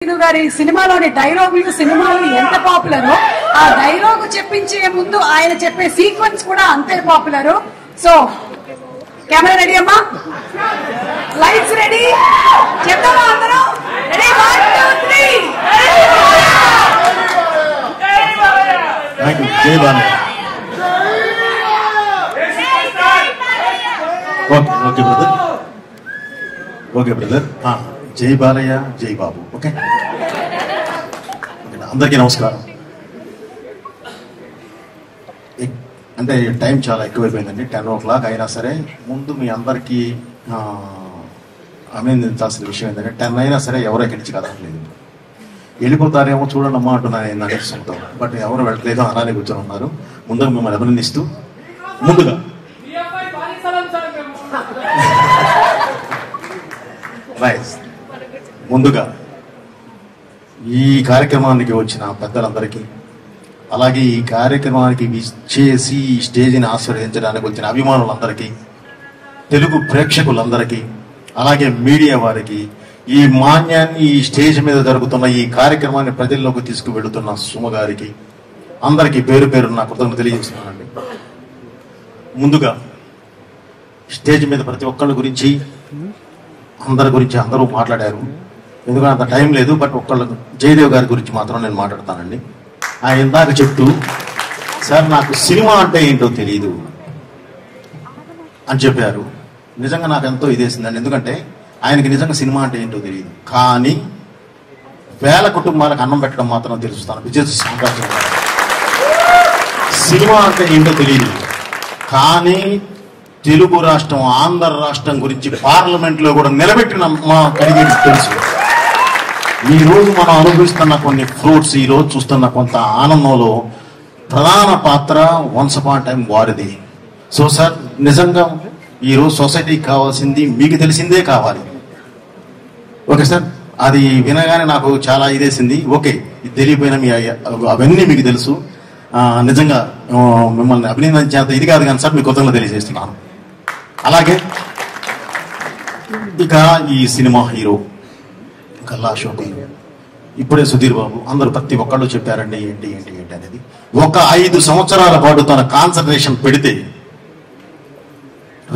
శ్రీను గారి సినిమాలోని డైలాగులు సినిమాలు ఎంత పాపులరో ఆ డైలాగ్ చెప్పించే ముందు ఆయన చెప్పే సీక్వెన్స్ కూడా అంతే పాపులర్. సో కెమెరా రెడీ అమ్మా, లైట్స్ రెడీ, చెప్తామా అందరూ? రెడీ, 1 2 3. జై Balayya. Okay brother, okay brother. జై బాలయ్య, జై బాబు. ఓకే, అందరికీ నమస్కారం. అంటే టైం చాలా ఎక్కువైపోయిందండి, 10 o'clock అయినా సరే ముందు మీ అందరికీ అభినందించాల్సిన విషయం ఏంటంటే 10 అయినా సరే ఎవరు ఎక్కడి నుంచి కదలట్లేదు. వెళ్ళిపోతారేమో చూడండమ్మా అంటున్నాను నేను నడుస్తుంటా, బట్ ఎవరు వెళ్ళట్లేదు, అలానే కూర్చొని ఉన్నారు. ముందుగా మిమ్మల్ని అభినందిస్తూ ముందుగా ముందుగా ఈ కార్యక్రమానికి వచ్చిన పెద్దలందరికీ, అలాగే ఈ కార్యక్రమానికి విచ్చేసి ఈ స్టేజిని ఆస్వాదించడానికి వచ్చిన అభిమానులందరికీ, తెలుగు ప్రేక్షకులందరికీ, అలాగే మీడియా వారికి, ఈ మాన్యాన్ని ఈ స్టేజ్ మీద జరుగుతున్న ఈ కార్యక్రమాన్ని ప్రజల్లోకి తీసుకువెళుతున్న సుమ గారికి అందరికీ పేరు పేరు నా కృతజ్ఞతలు తెలియజేస్తున్నానండి. ముందుగా స్టేజ్ మీద ప్రతి ఒక్కళ్ళ గురించి అందరి గురించి అందరూ మాట్లాడారు, ఎందుకంటే అంత టైం లేదు. బట్ ఒక్కళ్ళ జయదేవ్ గారి గురించి మాత్రం నేను మాట్లాడతానండి. ఆయన ఇందాక చెప్తూ సార్ నాకు సినిమా అంటే ఏంటో తెలియదు అని చెప్పారు. నిజంగా నాకు ఎంతో ఇదేసిందండి, ఎందుకంటే ఆయనకి నిజంగా సినిమా అంటే ఏంటో తెలియదు, కానీ వేల కుటుంబాలకు అన్నం పెట్టడం మాత్రం తెలుస్తాను. విజయ సామ్రాజ్యం సినిమా అంటే ఏంటో తెలియదు, కానీ తెలుగు రాష్ట్రం ఆంధ్ర రాష్ట్రం గురించి పార్లమెంట్ లో కూడా నిలబెట్టిన మా కలిగేది తెలుసు. ఈ రోజు మనం అనుభవిస్తున్న కొన్ని ఫ్రూట్స్, ఈ రోజు చూస్తున్న కొంత ఆనందంలో ప్రధాన పాత్ర వన్స్ అపాన్ టైం వారిది. సో సార్ నిజంగా ఈ రోజు సొసైటీకి కావాల్సింది మీకు తెలిసిందే కావాలి. ఓకే సార్, అది వినగానే నాకు చాలా ఇదేసింది. ఓకే, ఇది తెలియపోయినా మీ అవన్నీ మీకు తెలుసు. నిజంగా మిమ్మల్ని అభినందించేంత ఇది కాదు కానీ సార్ మీకు కొత్తగా తెలియజేస్తున్నాను. అలాగే ఇక ఈ సినిమా హీరో కల్లా అశోక్, ఇప్పుడే సుధీర్ బాబు, అందరూ ప్రతి ఒక్కళ్ళు చెప్పారండి ఏంటి ఏంటి ఏంటి అనేది. ఒక 5 సంవత్సరాల పాటు తన కాన్సన్ట్రేషన్ పెడితే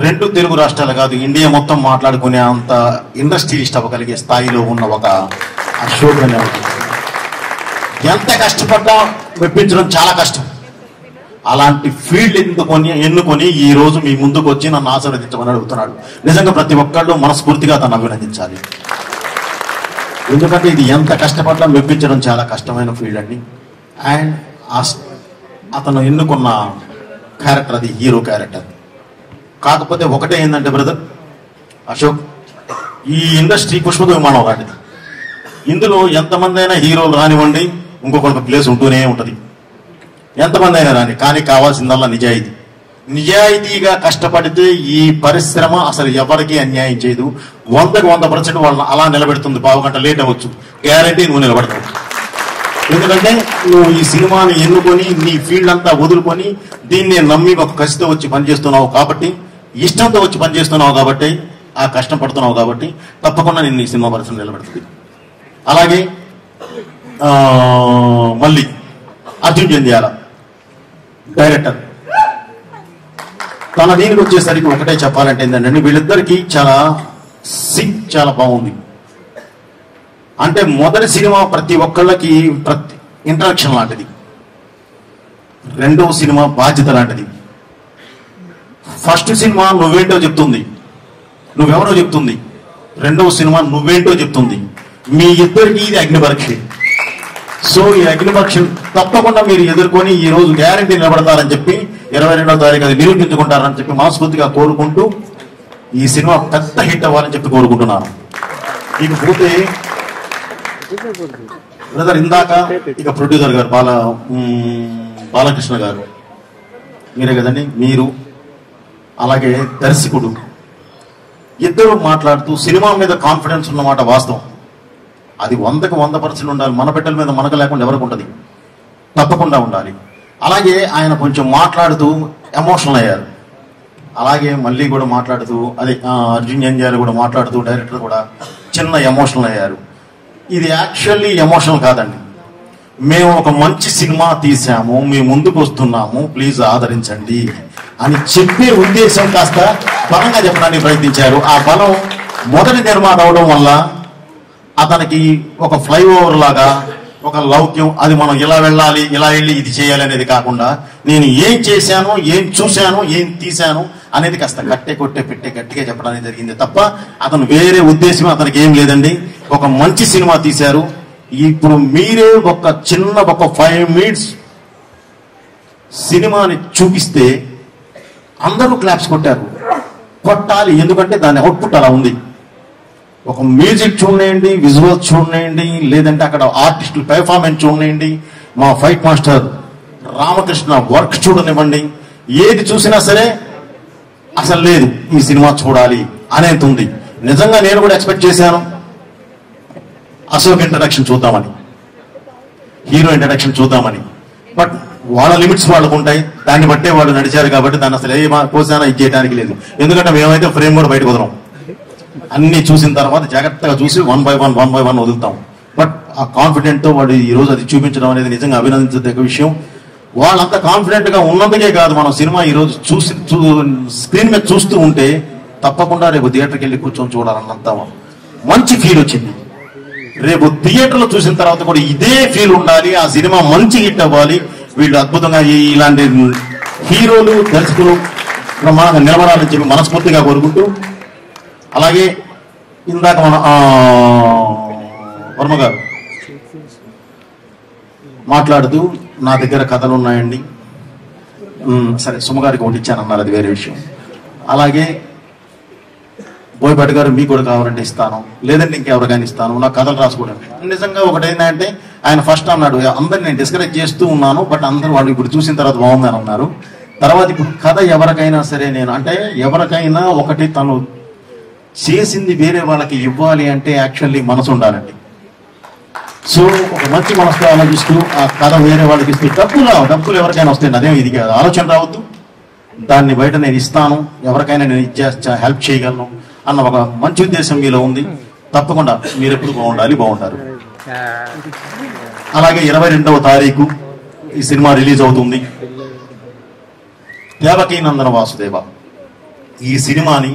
2 తెలుగు రాష్ట్రాలు కాదు ఇండియా మొత్తం మాట్లాడుకునే అంత ఇండస్ట్రియలిస్ట్ అవ్వగలిగే స్థాయిలో ఉన్న ఒక అశోక్ అనే ఎంత కష్టపడ్డా మెప్పించడం చాలా కష్టం. అలాంటి ఫీల్డ్ ఎన్నుకొని ఈ రోజు మీ ముందుకు వచ్చి నన్ను ఆశీర్వదించమని అడుగుతున్నాడు. నిజంగా ప్రతి ఒక్కళ్ళు మనస్ఫూర్తిగా తను అభినందించాలి, ఎందుకంటే ఇది ఎంత కష్టపడ్డా మెప్పించడం చాలా కష్టమైన ఫీల్డ్ అండి. అండ్ అతను ఎన్నుకున్న క్యారెక్టర్ అది హీరో క్యారెక్టర్. కాకపోతే ఒకటే ఏంటంటే బ్రదర్ అశోక్, ఈ ఇండస్ట్రీ పుష్పక విమానం లాంటిది. ఇందులో ఎంతమంది అయినా హీరోలు రానివ్వండి, ఇంకొక ప్లేస్ ఉంటూనే ఉంటుంది, ఎంతమంది అయినా రాని, కానీ కావాల్సిందల్లా నిజాయితీ. నిజాయితీగా కష్టపడితే ఈ పరిశ్రమ అసలు ఎవరికి అన్యాయం చేయదు. 100కి 100% వాళ్ళని అలా నిలబెడుతుంది. పావుగంట లేట్ అవ్వచ్చు, గ్యారంటీ నువ్వు నిలబడతావు. ఎందుకంటే నువ్వు ఈ సినిమాని ఎన్నుకొని నీ ఫీల్డ్ అంతా వదులుకొని దీన్ని నమ్మి ఒక కసితో వచ్చి పనిచేస్తున్నావు కాబట్టి, ఇష్టంతో వచ్చి పనిచేస్తున్నావు కాబట్టి, ఆ కష్టం పడుతున్నావు కాబట్టి తప్పకుండా నేను ఈ సినిమా పరిశ్రమ నిలబెడుతుంది. అలాగే మళ్ళీ అర్జున్ జంధ్యాల డైరెక్టర్, తన దీనికి వచ్చేసరికి ఒకటే చెప్పాలంటే ఏంటంటే వీళ్ళిద్దరికీ చాలా బాగుంది. అంటే మొదటి సినిమా ప్రతి ఒక్కళ్ళకి ఇంట్రడక్షన్ లాంటిది, రెండవ సినిమా బాధ్యత లాంటిది. ఫస్ట్ సినిమా నువ్వేంటో చెప్తుంది, నువ్వెవరో చెప్తుంది. రెండవ సినిమా నువ్వేంటో చెప్తుంది. మీ ఇద్దరికి ఇది అగ్నిపరీక్ష. సో ఈ అగ్నిపరీక్ష తప్పకుండా మీరు ఎదుర్కొని ఈ రోజు గ్యారంటీ నిలబడతారని చెప్పి 22వ తారీఖు అది నిరూపించుకుంటారని చెప్పి మనస్ఫూర్తిగా కోరుకుంటూ ఈ సినిమా పెద్ద హిట్ అవ్వాలని చెప్పి కోరుకుంటున్నాను. ఇకపోతే బ్రదర్ ఇందాక ఇక ప్రొడ్యూసర్ గారు బాలకృష్ణ గారు మీరే కదండి, మీరు అలాగే దర్శకుడు ఇద్దరు మాట్లాడుతూ సినిమా మీద కాన్ఫిడెన్స్ ఉన్నమాట వాస్తవం. అది 100కి 100% ఉండాలి. మన బిడ్డల మీద మనకు లేకుండా ఎవరికి ఉంటుంది, తప్పకుండా ఉండాలి. అలాగే ఆయన కొంచెం మాట్లాడుతూ ఎమోషనల్ అయ్యారు. అలాగే మళ్ళీ కూడా మాట్లాడుతూ అదే అర్జున్ జంధ్యాల కూడా మాట్లాడుతూ డైరెక్టర్ కూడా చిన్న ఎమోషనల్ అయ్యారు. ఇది యాక్చువల్లీ ఎమోషనల్ కాదండి. మేము ఒక మంచి సినిమా తీసాము, మేము ముందుకు వస్తున్నాము, ప్లీజ్ ఆదరించండి అని చెప్పే ఉద్దేశం కాస్త బలంగా చెప్పడానికి ప్రయత్నించారు. ఆ బలం మొదటి నిర్మాత అవడం వల్ల అతనికి ఒక ఫ్లైఓవర్ లాగా ఒక లౌక్యం, అది మనం ఇలా వెళ్ళాలి, ఇలా వెళ్ళి ఇది చేయాలి అనేది కాకుండా నేను ఏం చేశాను, ఏం చూశాను, ఏం తీశాను అనేది కాస్త పెట్టే గట్టిగా చెప్పడానికి జరిగింది తప్ప అతను వేరే ఉద్దేశం అతనికి ఏం లేదండి. ఒక మంచి సినిమా తీశారు. ఇప్పుడు మీరే ఒక 5 మినిట్స్ సినిమాని చూపిస్తే అందరూ క్లాప్స్ కొట్టాలి, ఎందుకంటే దాని అవుట్పుట్ అలా ఉంది. ఒక మ్యూజిక్ చూడండి, విజువల్స్ చూడండి, లేదంటే అక్కడ ఆర్టిస్టుల పెర్ఫార్మెన్స్ చూడండి, మా ఫైట్ మాస్టర్ రామకృష్ణ వర్క్ చూడనివ్వండి, ఏది చూసినా సరే అసలు లేదు ఈ సినిమా చూడాలి అనేది ఉంది. నిజంగా నేను కూడా ఎక్స్పెక్ట్ చేశాను అశోక్ ఇంట్రడక్షన్ చూద్దామని, హీరో ఇంట్రడక్షన్ చూద్దామని. బట్ వాళ్ళ లిమిట్స్ వాళ్ళకు ఉంటాయి, దాన్ని బట్టే వాళ్ళు నడిచారు కాబట్టి దాన్ని అసలు ఏ కోసానా ఇది చేయడానికి లేదు. ఎందుకంటే మేమైతే ఫ్రేమ్ కూడా బయటకు వదలం, అన్ని చూసిన తర్వాత జాగ్రత్తగా చూసి 1 by 1 వదులుతాం. బట్ ఆ కాన్ఫిడెంట్ తో వాడు ఈ రోజు అది చూపించడం అనేది నిజంగా అభినందించదగ్గ విషయం. వాళ్ళంతా కాన్ఫిడెంట్ గా ఉన్నందుకే కాదు, మనం సినిమా ఈ రోజు స్క్రీన్ మీద చూస్తూ ఉంటే తప్పకుండా రేపు థియేటర్కి వెళ్ళి కూర్చొని చూడాలన్నంత మంచి ఫీల్ వచ్చింది. రేపు థియేటర్లో చూసిన తర్వాత కూడా ఇదే ఫీల్ ఉండాలి, ఆ సినిమా మంచి హిట్ అవ్వాలి, వీళ్ళు అద్భుతంగా ఇలాంటి హీరోలు దర్శకులు బ్రహ్మాండంగా నిలబడాలని చెప్పి మనస్ఫూర్తిగా కోరుకుంటూ, అలాగే ఇందాక మన వర్మ గారు మాట్లాడుతూ నా దగ్గర కథలు ఉన్నాయండి, సరే సుమగారికి ఒకటి ఇచ్చానన్నారు, అది వేరే విషయం. అలాగే బోయపాటి గారు మీకు కూడా కావాలంటే ఇస్తాను, లేదంటే ఇంకెవరికైనా ఇస్తాను, నా కథలు రాసుకోవడం. నిజంగా ఒకటి ఏంటంటే ఆయన ఫస్ట్ అన్నాడు అందరిని నేను డిస్కరేజ్ చేస్తూ ఉన్నాను, బట్ అందరూ వాళ్ళు ఇప్పుడు చూసిన తర్వాత బాగుందని అన్నారు. తర్వాత ఇప్పుడు కథ ఎవరికైనా సరే నేను అంటే ఎవరికైనా ఒకటి తను చేసింది వేరే వాళ్ళకి ఇవ్వాలి అంటే యాక్చువల్లీ మనసు ఉండాలండి. సో ఒక మంచి మనసుతో ఆలోచిస్తూ ఆ కథ వేరే వాళ్ళకి ఇస్తూ డబ్బులు ఎవరికైనా వస్తాయండి, అదేం ఇది కాదు, ఆలోచన రావద్దు. దాన్ని బయట నేను ఇస్తాను, ఎవరికైనా నేను హెల్ప్ చేయగలను అన్న ఒక మంచి ఉద్దేశం మీలో ఉంది. తప్పకుండా మీరు ఎప్పుడు బాగుంటారు. అలాగే 22వ తారీఖు ఈ సినిమా రిలీజ్ అవుతుంది. దేవకీ నందన వాసుదేవ ఈ సినిమాని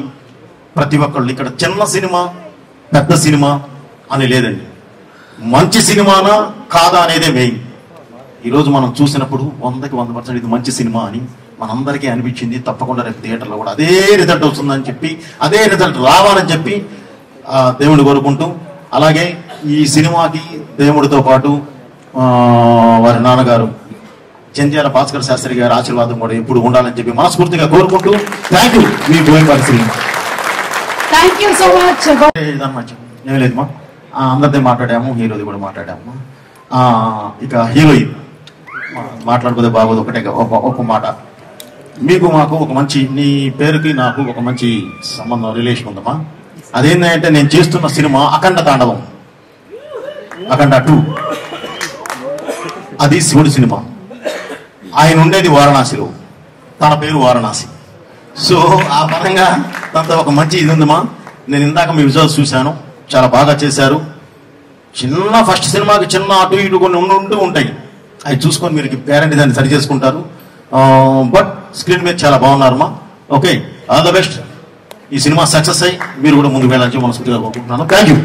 ప్రతి ఒక్కళ్ళు ఇక్కడ చిన్న సినిమా పెద్ద సినిమా అని లేదండి, మంచి సినిమానా కాదా అనేదే మెయిన్. ఈరోజు మనం చూసినప్పుడు 100% ఇది మంచి సినిమా అని మనందరికీ అనిపించింది. తప్పకుండా రేపు థియేటర్లో కూడా అదే రిజల్ట్ వస్తుందని చెప్పి, అదే రిజల్ట్ రావాలని చెప్పి దేవుని కోరుకుంటూ, అలాగే ఈ సినిమాకి దేవుడితో పాటు వారి నాన్నగారు జంధ్యాల భాస్కర్ శాస్త్రి గారి ఆశీర్వాదం కూడా ఎప్పుడు ఉండాలని చెప్పి మనస్ఫూర్తిగా కోరుకుంటూ థ్యాంక్ యూ మీ Boyapati Sri. Thank you so much. ఏం లేదమ్మా, అందరితో మాట్లాడాము, హీరోది కూడా మాట్లాడాము. ఇక హీరోయిన్ మాట్లాడకపోతే బాగోదు, ఒక మాట. మీకు మాకు ఒక మంచి, నీ పేరుకి నాకు ఒక మంచి సంబంధం రిలేషన్ ఉందమ్మా. అదేంటంటే నేను చేస్తున్న సినిమా అఖండ తాండవం, అఖండ 2, అది శివుడి సినిమా. ఆయన ఉండేది వారణాసిలో, తన పేరు వారణాసి. సో ఆ పరంగా తనతో ఒక మంచి ఇది ఉందమ్మా. నేను ఇందాక మీ విజువల్స్ చూశాను, చాలా బాగా చేశారు. చిన్న ఫస్ట్ సినిమాకి చిన్న అటు ఇటు కొన్ని ఉంటూ ఉంటాయి, అవి చూసుకొని మీరు పేరెంట్ దాన్ని సరి చేసుకుంటారు. బట్ స్క్రీన్ మీద చాలా బాగున్నారమ్మా. Okay, all the best. ఈ సినిమా సక్సెస్ అయ్యి మీరు కూడా ముందుకు వెళ్ళాలని మనస్ఫూర్తిగా కోరుకుంటున్నాను. Thank you.